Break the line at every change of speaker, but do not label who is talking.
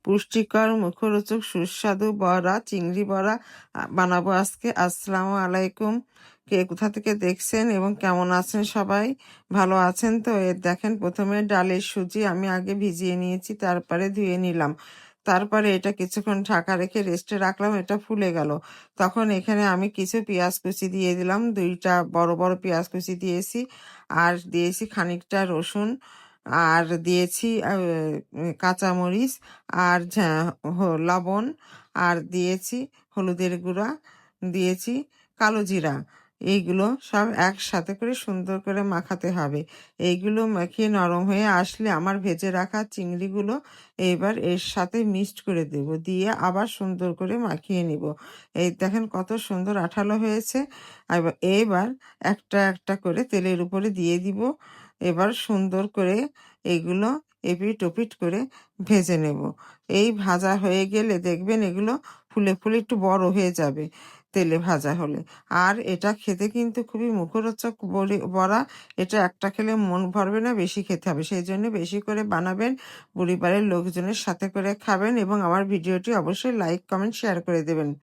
পুষ্টিকর মুখরোচক সুস্বাদু বড়া, চিংড়ি বড়া বানাবো আজকে। আসসালামু আলাইকুম। কে কোথা থেকে দেখছেন এবং কেমন আছেন সবাই? ভালো আছেন তো? দেখেন, প্রথমে ডালের সুজি আমি আগে ভিজিয়ে নিয়েছি, তারপরে ধুয়ে নিলাম। তারপরে এটা কিছুক্ষণ ঢাকা রেখে রেস্টে রাখলাম, এটা ফুলে গেল। তখন এখানে আমি কিছু পেঁয়াজ কুচি দিয়ে দিলাম, 2টা বড় বড় পেঁয়াজ কুচি দিয়েছি, আর দিয়েছি খানিকটা রসুন, আর দিয়েছি কাঁচামরিচ, আর লবণ, আর দিয়েছি হলুদের গুঁড়া, দিয়েছি কালো জিরা। এইগুলো সব একসাথে করে সুন্দর করে মাখাতে হবে। এইগুলো মাখিয়ে নরম হয়ে আসলে আমার ভেজে রাখা চিংড়িগুলো এইবার এর সাথে মিক্সড করে দেব, দিয়ে আবার সুন্দর করে মাখিয়ে নিব। এই দেখেন কত সুন্দর আঠালো হয়েছে। এইবার একটা একটা করে তেলের উপরে দিয়ে দিব। এবার সুন্দর করে এগুলো এপিট ওপিট করে ভেজে নেব। এই ভাজা হয়ে গেলে দেখবেন এগুলো ফুলে ফুলে একটু বড় হয়ে যাবে তেলে ভাজা হলে। আর এটা খেতে কিন্তু খুবই মুখরোচক বড়া। এটা একটা খেলে মন ভরবে না, বেশি খেতে হবে। সেই জন্য বেশি করে বানাবেন, পরিবারের লোকজনের সাথে করে খাবেন, এবং আমার ভিডিওটি অবশ্যই লাইক কমেন্ট শেয়ার করে দেবেন।